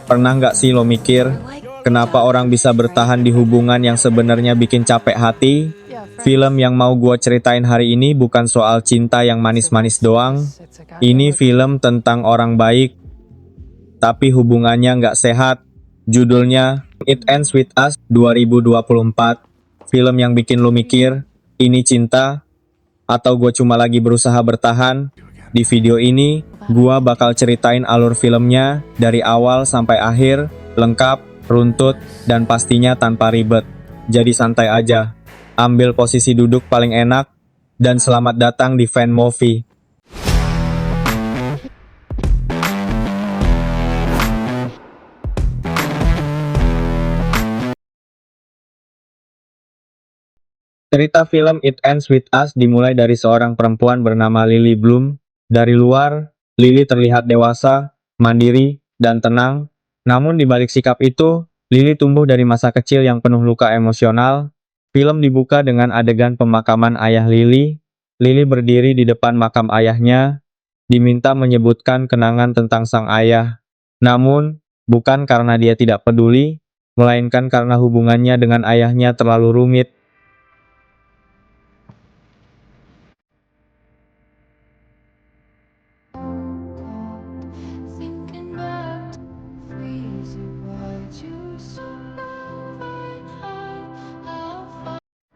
Pernah nggak sih lo mikir, kenapa orang bisa bertahan di hubungan yang sebenarnya bikin capek hati? Film yang mau gua ceritain hari ini bukan soal cinta yang manis-manis doang. Ini film tentang orang baik, tapi hubungannya nggak sehat. Judulnya It Ends With Us 2024. Film yang bikin lo mikir, ini cinta? Atau gue cuma lagi berusaha bertahan? Di video ini, gua bakal ceritain alur filmnya dari awal sampai akhir, lengkap, runtut, dan pastinya tanpa ribet. Jadi santai aja, ambil posisi duduk paling enak, dan selamat datang di Fan Movie. Cerita film It Ends With Us dimulai dari seorang perempuan bernama Lily Bloom. Dari luar, Lily terlihat dewasa, mandiri, dan tenang. Namun di balik sikap itu, Lily tumbuh dari masa kecil yang penuh luka emosional. Film dibuka dengan adegan pemakaman ayah Lily. Lily berdiri di depan makam ayahnya, diminta menyebutkan kenangan tentang sang ayah. Namun, bukan karena dia tidak peduli, melainkan karena hubungannya dengan ayahnya terlalu rumit. Thinking back to freeze what you said.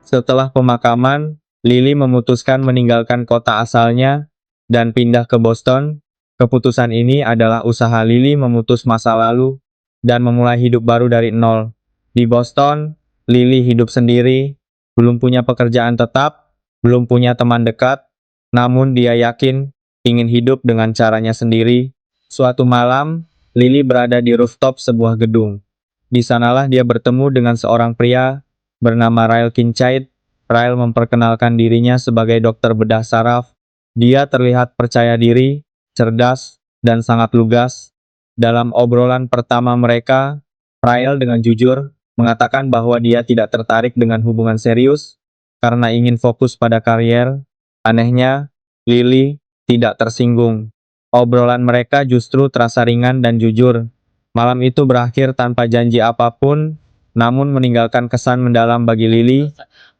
Setelah pemakaman, Lily memutuskan meninggalkan kota asalnya dan pindah ke Boston. Keputusan ini adalah usaha Lily memutus masa lalu dan memulai hidup baru dari nol. Di Boston, Lily hidup sendiri, belum punya pekerjaan tetap, belum punya teman dekat, namun dia yakin ingin hidup dengan caranya sendiri. Suatu malam, Lily berada di rooftop sebuah gedung. Di sanalah dia bertemu dengan seorang pria bernama Ryle Kincaid. Ryle memperkenalkan dirinya sebagai dokter bedah saraf. Dia terlihat percaya diri, cerdas, dan sangat lugas. Dalam obrolan pertama mereka, Ryle dengan jujur mengatakan bahwa dia tidak tertarik dengan hubungan serius karena ingin fokus pada karier. Anehnya, Lily tidak tersinggung. Obrolan mereka justru terasa ringan dan jujur. Malam itu berakhir tanpa janji apapun, namun meninggalkan kesan mendalam bagi Lily.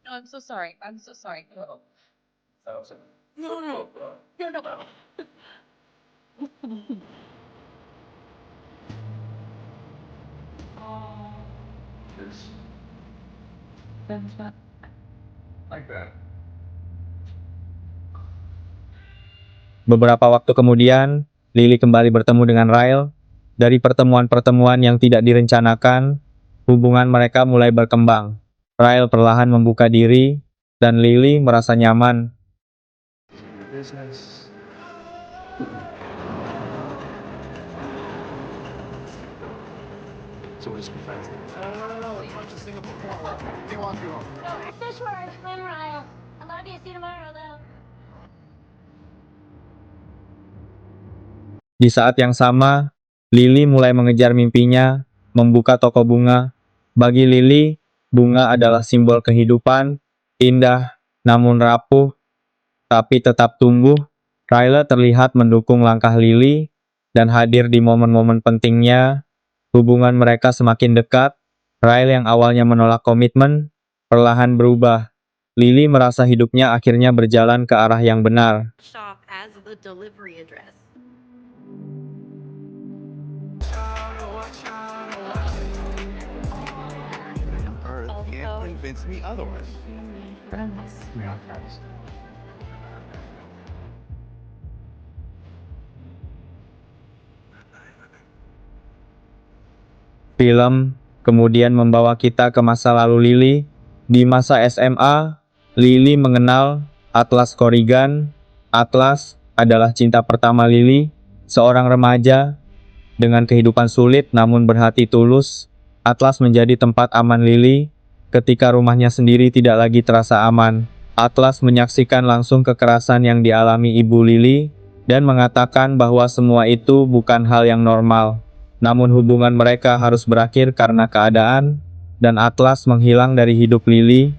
No, I'm so sorry. I'm so sorry. No, no, no, no, no. That's not Like that. Beberapa waktu kemudian, Lily kembali bertemu dengan Ryle. Dari pertemuan-pertemuan yang tidak direncanakan, hubungan mereka mulai berkembang. Ryle perlahan membuka diri, dan Lily merasa nyaman. Business. So we'll just be friends then. No, let's watch this thing before. They walk you home. This where I swim, Ryle. I love you. See you tomorrow, though. Di saat yang sama, Lily mulai mengejar mimpinya, membuka toko bunga. Bagi Lily, bunga adalah simbol kehidupan, indah, namun rapuh, tapi tetap tumbuh. Ryle terlihat mendukung langkah Lily, dan hadir di momen-momen pentingnya. Hubungan mereka semakin dekat. Ryle yang awalnya menolak komitmen, perlahan berubah. Lily merasa hidupnya akhirnya berjalan ke arah yang benar. Shop as the delivery address. Earth can't convince me otherwise. friends. We are friends. Film kemudian membawa kita ke masa lalu Lily. Di masa SMA, Lily mengenal Atlas Corrigan. Atlas adalah cinta pertama Lily, seorang remaja dengan kehidupan sulit namun berhati tulus. Atlas menjadi tempat aman Lily ketika rumahnya sendiri tidak lagi terasa aman. Atlas menyaksikan langsung kekerasan yang dialami ibu Lily dan mengatakan bahwa semua itu bukan hal yang normal. Namun hubungan mereka harus berakhir karena keadaan, dan Atlas menghilang dari hidup Lily.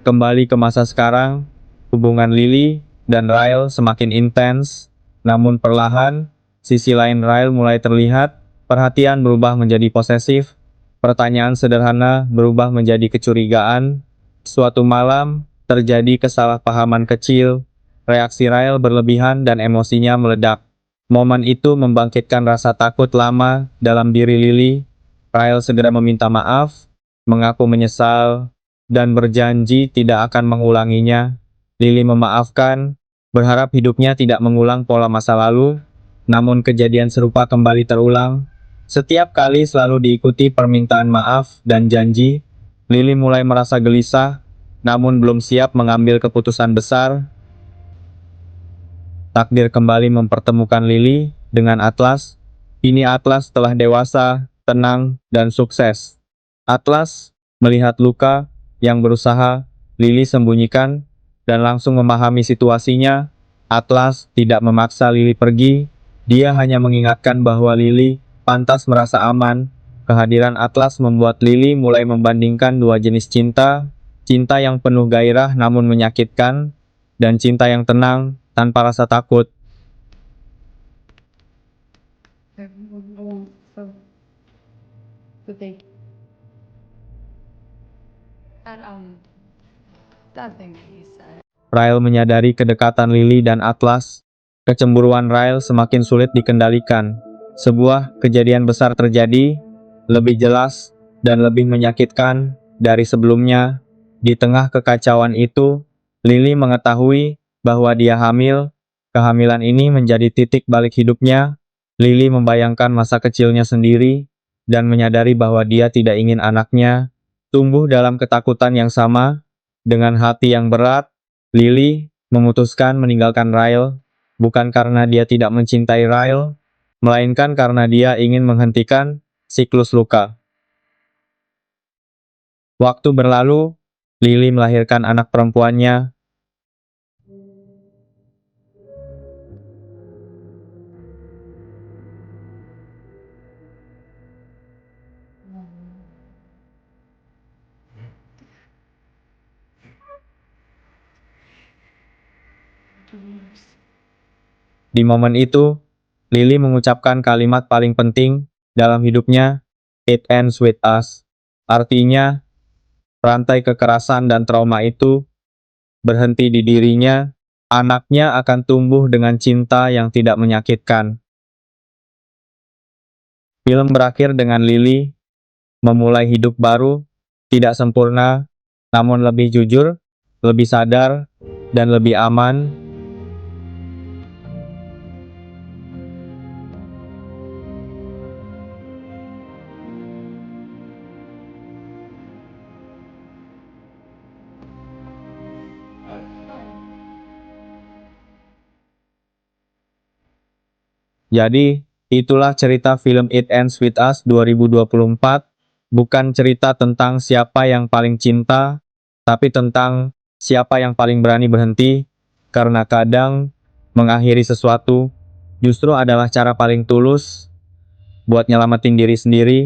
Kembali ke masa sekarang, hubungan Lily dan Ryle semakin intens. Namun perlahan, sisi lain Ryle mulai terlihat, perhatian berubah menjadi posesif, pertanyaan sederhana berubah menjadi kecurigaan. Suatu malam, terjadi kesalahpahaman kecil, reaksi Ryle berlebihan dan emosinya meledak. Momen itu membangkitkan rasa takut lama dalam diri Lily. Ryle segera meminta maaf, mengaku menyesal, dan berjanji tidak akan mengulanginya. Lily memaafkan, berharap hidupnya tidak mengulang pola masa lalu, namun kejadian serupa kembali terulang. Setiap kali selalu diikuti permintaan maaf dan janji. Lily mulai merasa gelisah, namun belum siap mengambil keputusan besar. Takdir kembali mempertemukan Lily dengan Atlas. Kini Atlas telah dewasa, tenang, dan sukses. Atlas melihat luka yang berusaha Lily sembunyikan dan langsung memahami situasinya. Atlas tidak memaksa Lily pergi, dia hanya mengingatkan bahwa Lily pantas merasa aman. Kehadiran Atlas membuat Lily mulai membandingkan dua jenis cinta, cinta yang penuh gairah namun menyakitkan, dan cinta yang tenang tanpa rasa takut. That thing that he said. Ryle menyadari kedekatan Lily dan Atlas. Kecemburuan Ryle semakin sulit dikendalikan. Sebuah kejadian besar terjadi, lebih jelas dan lebih menyakitkan dari sebelumnya. Di tengah kekacauan itu, Lily mengetahui bahwa dia hamil. Kehamilan ini menjadi titik balik hidupnya. Lily membayangkan masa kecilnya sendiri dan menyadari bahwa dia tidak ingin anaknya tumbuh dalam ketakutan yang sama. Dengan hati yang berat, Lily memutuskan meninggalkan Ryle, bukan karena dia tidak mencintai Ryle, melainkan karena dia ingin menghentikan siklus luka. Waktu berlalu, Lily melahirkan anak perempuannya. Di momen itu, Lily mengucapkan kalimat paling penting dalam hidupnya, "It ends with us." Artinya, rantai kekerasan dan trauma itu berhenti di dirinya, anaknya akan tumbuh dengan cinta yang tidak menyakitkan. Film berakhir dengan Lily memulai hidup baru, tidak sempurna, namun lebih jujur, lebih sadar, dan lebih aman. Jadi, itulah cerita film It Ends With Us 2024. Bukan cerita tentang siapa yang paling cinta, tapi tentang siapa yang paling berani berhenti. Karena kadang, mengakhiri sesuatu justru adalah cara paling tulus buat nyelamatin diri sendiri.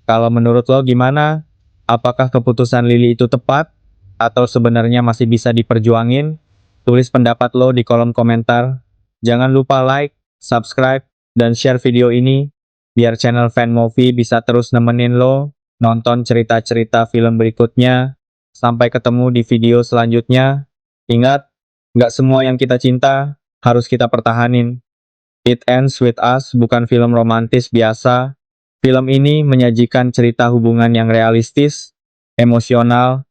Kalau menurut lo gimana? Apakah keputusan Lily itu tepat? Atau sebenarnya masih bisa diperjuangin? Tulis pendapat lo di kolom komentar. Jangan lupa like, subscribe, dan share video ini, biar channel Fan Movie bisa terus nemenin lo nonton cerita-cerita film berikutnya. Sampai ketemu di video selanjutnya. Ingat, nggak semua yang kita cinta harus kita pertahanin. It Ends With Us bukan film romantis biasa. Film ini menyajikan cerita hubungan yang realistis, emosional,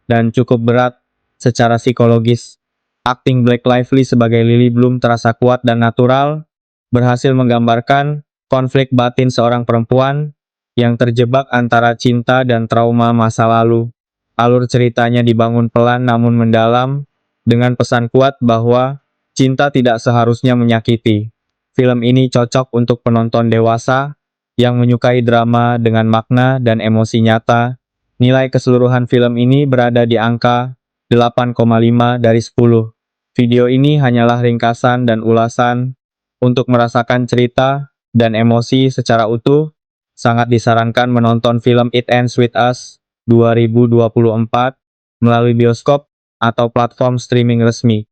dan cukup berat secara psikologis. Akting Blake Lively sebagai Lily Bloom terasa kuat dan natural, berhasil menggambarkan konflik batin seorang perempuan yang terjebak antara cinta dan trauma masa lalu. Alur ceritanya dibangun pelan namun mendalam, dengan pesan kuat bahwa cinta tidak seharusnya menyakiti. Film ini cocok untuk penonton dewasa yang menyukai drama dengan makna dan emosi nyata. Nilai keseluruhan film ini berada di angka 8,5 dari 10. Video ini hanyalah ringkasan dan ulasan. Untuk merasakan cerita dan emosi secara utuh, sangat disarankan menonton film It Ends With Us 2024 melalui bioskop atau platform streaming resmi.